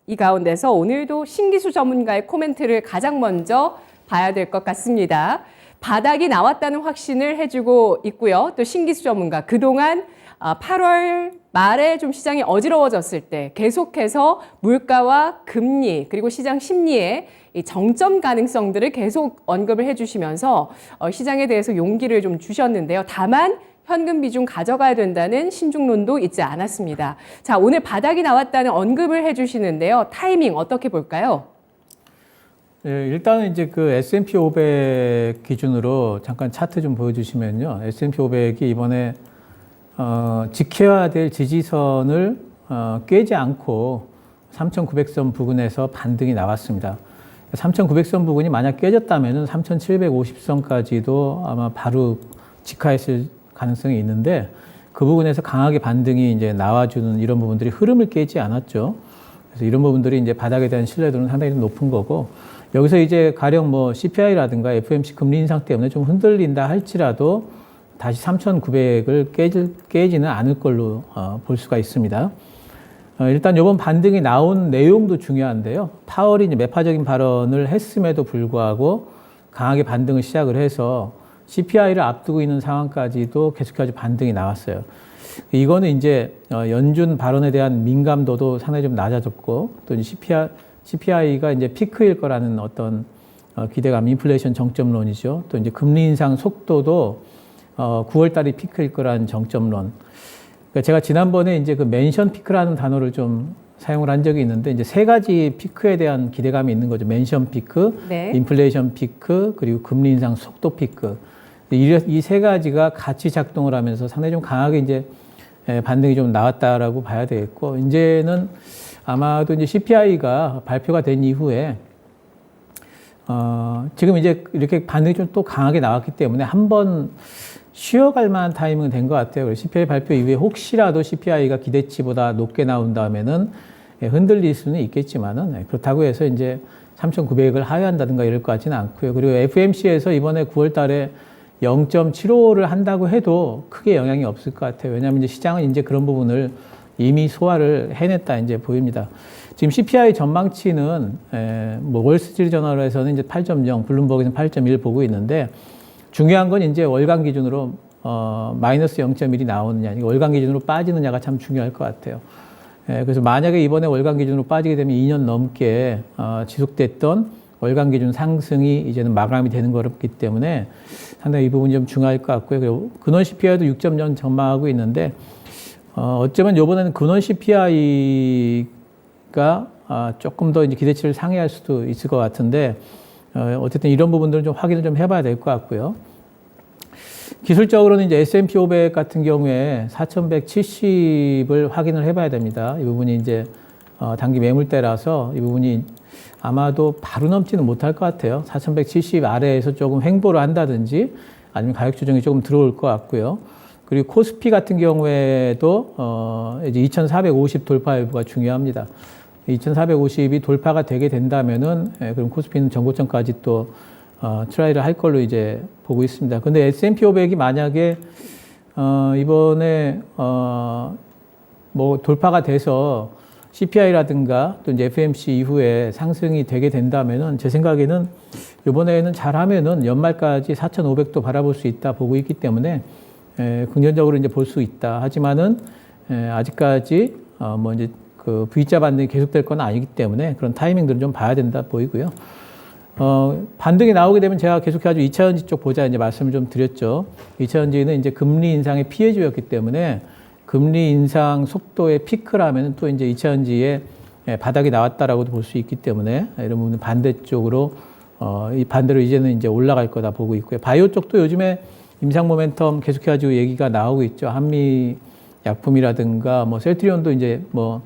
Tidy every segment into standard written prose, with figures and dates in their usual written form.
이 가운데서 오늘도 신기수 전문가의 코멘트를 가장 먼저 봐야 될 것 같습니다. 바닥이 나왔다는 확신을 해주고 있고요. 또 신기수 전문가 그동안 8월 말에 좀 시장이 어지러워졌을 때 계속해서 물가와 금리 그리고 시장 심리의 이 정점 가능성들을 계속 언급을 해주시면서 시장에 대해서 용기를 좀 주셨는데요. 다만 현금 비중 가져가야 된다는 신중론도 잊지 않았습니다. 자, 오늘 바닥이 나왔다는 언급을 해주시는데요. 타이밍 어떻게 볼까요? 네, 일단은 이제 그 S&P 500 기준으로 잠깐 차트 좀 보여주시면요. S&P 500이 이번에 지켜야 될 지지선을 깨지 않고 3,900선 부근에서 반등이 나왔습니다. 3,900선 부근이 만약 깨졌다면 3,750선까지도 아마 바로 직하했을 가능성이 있는데 그 부분에서 강하게 반등이 이제 나와주는 이런 부분들이 흐름을 깨지 않았죠. 그래서 이런 부분들이 이제 바닥에 대한 신뢰도는 상당히 높은 거고 여기서 이제 가령 뭐 CPI라든가 FOMC 금리 인상 때문에 좀 흔들린다 할지라도 다시 3,900을 깨지는 않을 걸로 볼 수가 있습니다. 일단 이번 반등이 나온 내용도 중요한데요. 파월이 이제 매파적인 발언을 했음에도 불구하고 강하게 반등을 시작을 해서 CPI를 앞두고 있는 상황까지도 계속해서 반등이 나왔어요. 이거는 이제 연준 발언에 대한 민감도도 상당히 좀 낮아졌고 또 이제 CPI가 이제 피크일 거라는 어떤 기대감, 인플레이션 정점론이죠. 또 이제 금리 인상 속도도 9월 달이 피크일 거라는 정점론. 그러니까 제가 지난번에 이제 그 멘션 피크라는 단어를 좀 사용을 한 적이 있는데 이제 세 가지 피크에 대한 기대감이 있는 거죠. 멘션 피크, 네. 인플레이션 피크, 그리고 금리 인상 속도 피크. 이 세 가지가 같이 작동을 하면서 상당히 좀 강하게 이제 반등이 좀 나왔다라고 봐야 되겠고, 이제는 아마도 이제 CPI가 발표가 된 이후에, 지금 이제 이렇게 반등이 좀 또 강하게 나왔기 때문에 한번 쉬어갈 만한 타이밍은 된 것 같아요. CPI 발표 이후에 혹시라도 CPI가 기대치보다 높게 나온다면은 흔들릴 수는 있겠지만은 그렇다고 해서 이제 3,900을 하회한다든가 이럴 것 같지는 않고요. 그리고 FMC에서 이번에 9월 달에 0.75를 한다고 해도 크게 영향이 없을 것 같아요. 왜냐하면 이제 시장은 이제 그런 부분을 이미 소화를 해냈다 이제 보입니다. 지금 CPI 전망치는 뭐 월스트리트저널에서는 이제 8.0, 블룸버그는 8.1 보고 있는데 중요한 건 이제 월간 기준으로 마이너스 0.1이 나오느냐, 월간 기준으로 빠지느냐가 참 중요할 것 같아요. 그래서 만약에 이번에 월간 기준으로 빠지게 되면 2년 넘게 지속됐던 월간 기준 상승이 이제는 마감이 되는 거기 때문에 상당히 이 부분이 좀 중요할 것 같고요. 그리고 근원 CPI도 6.0 전망하고 있는데 어쩌면 이번에는 근원 CPI가 조금 더 이제 기대치를 상회할 수도 있을 것 같은데 어쨌든 이런 부분들은 좀 확인을 좀 해봐야 될 것 같고요. 기술적으로는 이제 S&P 500 같은 경우에 4,170을 확인을 해봐야 됩니다. 이 부분이 이제 단기 매물대라서 이 부분이 아마도 바로 넘지는 못할 것 같아요. 4,170 아래에서 조금 횡보를 한다든지 아니면 가격 조정이 조금 들어올 것 같고요. 그리고 코스피 같은 경우에도 이제 2,450 돌파 여부가 중요합니다. 2,450이 돌파가 되게 된다면은 그럼 코스피는 전고점까지 또 트라이를 할 걸로 이제 보고 있습니다. 근데 S&P 500이 만약에 이번에 뭐 돌파가 돼서 CPI라든가 또 이제 FMC 이후에 상승이 되게 된다면은 제 생각에는 이번에는 잘하면은 연말까지 4,500도 바라볼 수 있다 보고 있기 때문에 긍정적으로 이제 볼 수 있다. 하지만은 아직까지 뭐 이제 그 V자 반등이 계속될 건 아니기 때문에 그런 타이밍들은 좀 봐야 된다 보이고요. 반등이 나오게 되면 제가 계속해서 2차전지 쪽 보자 이제 말씀을 좀 드렸죠. 2차전지는 이제 금리 인상의 피해주였기 때문에 금리 인상 속도의 피크라면 또 이제 2차전지에 바닥이 나왔다라고도 볼 수 있기 때문에 이런 부분은 반대쪽으로 이 반대로 이제는 이제 올라갈 거다 보고 있고요. 바이오 쪽도 요즘에 임상 모멘텀 계속해가지고 얘기가 나오고 있죠. 한미 약품이라든가 뭐 셀트리온도 이제 뭐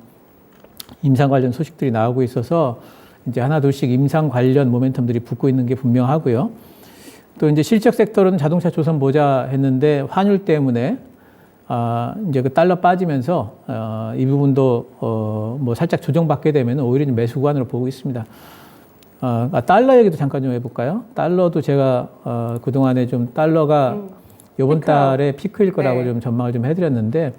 임상 관련 소식들이 나오고 있어서 이제 하나 둘씩 임상 관련 모멘텀들이 붙고 있는 게 분명하고요. 또 이제 실적 섹터로는 자동차 조선 보자 했는데 환율 때문에 이제 그 달러 빠지면서 이 부분도 뭐 살짝 조정받게 되면 오히려 매수 구간으로 보고 있습니다. 달러 얘기도 잠깐 좀 해볼까요? 달러도 제가 그동안에 좀 달러가 이번 달에 피크일 거라고 좀 전망을 좀 해드렸는데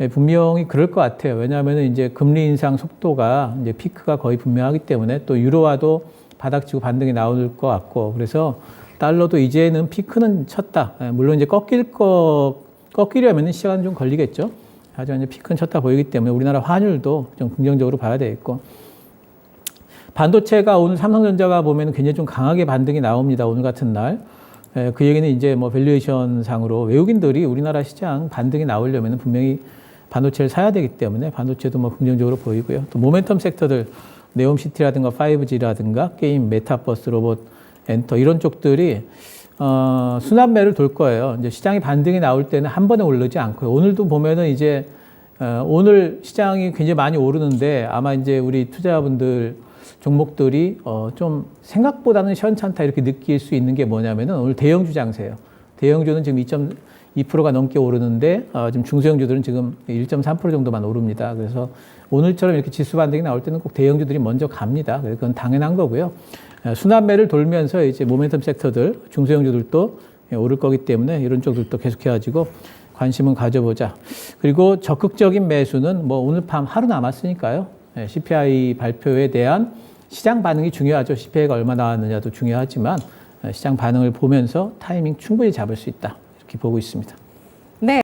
분명히 그럴 것 같아요. 왜냐하면 이제 금리 인상 속도가 이제 피크가 거의 분명하기 때문에 또 유로화도 바닥치고 반등이 나올 것 같고 그래서 달러도 이제는 피크는 쳤다. 물론 이제 꺾이려면 시간은 좀 걸리겠죠. 하지만 이제 피크는 쳤다 보이기 때문에 우리나라 환율도 좀 긍정적으로 봐야 되겠고 반도체가 오늘 삼성전자가 보면 굉장히 좀 강하게 반등이 나옵니다. 오늘 같은 날. 그 얘기는 이제 뭐 밸류에이션 상으로 외국인들이 우리나라 시장 반등이 나오려면 분명히 반도체를 사야 되기 때문에 반도체도 뭐 긍정적으로 보이고요. 또 모멘텀 섹터들 네옴시티라든가 5G라든가 게임, 메타버스, 로봇, 엔터 이런 쪽들이 순환매를 돌 거예요. 이제 시장이 반등이 나올 때는 한 번에 오르지 않고요. 오늘도 보면은 이제 오늘 시장이 굉장히 많이 오르는데 아마 이제 우리 투자자분들 종목들이 좀 생각보다는 시원찮다 이렇게 느낄 수 있는 게 뭐냐면은 오늘 대형주 장세예요. 대형주는 지금 2.2%가 넘게 오르는데 지금 중소형주들은 지금 1.3% 정도만 오릅니다. 그래서 오늘처럼 이렇게 지수 반등이 나올 때는 꼭 대형주들이 먼저 갑니다. 그건 당연한 거고요. 순환매를 돌면서 이제 모멘텀 섹터들, 중소형주들도 오를 거기 때문에 이런 쪽들도 계속해가지고 관심은 가져보자. 그리고 적극적인 매수는 뭐 오늘 밤 하루 남았으니까요. CPI 발표에 대한 시장 반응이 중요하죠. CPI가 얼마 나왔느냐도 중요하지만 시장 반응을 보면서 타이밍 충분히 잡을 수 있다. 이렇게 보고 있습니다.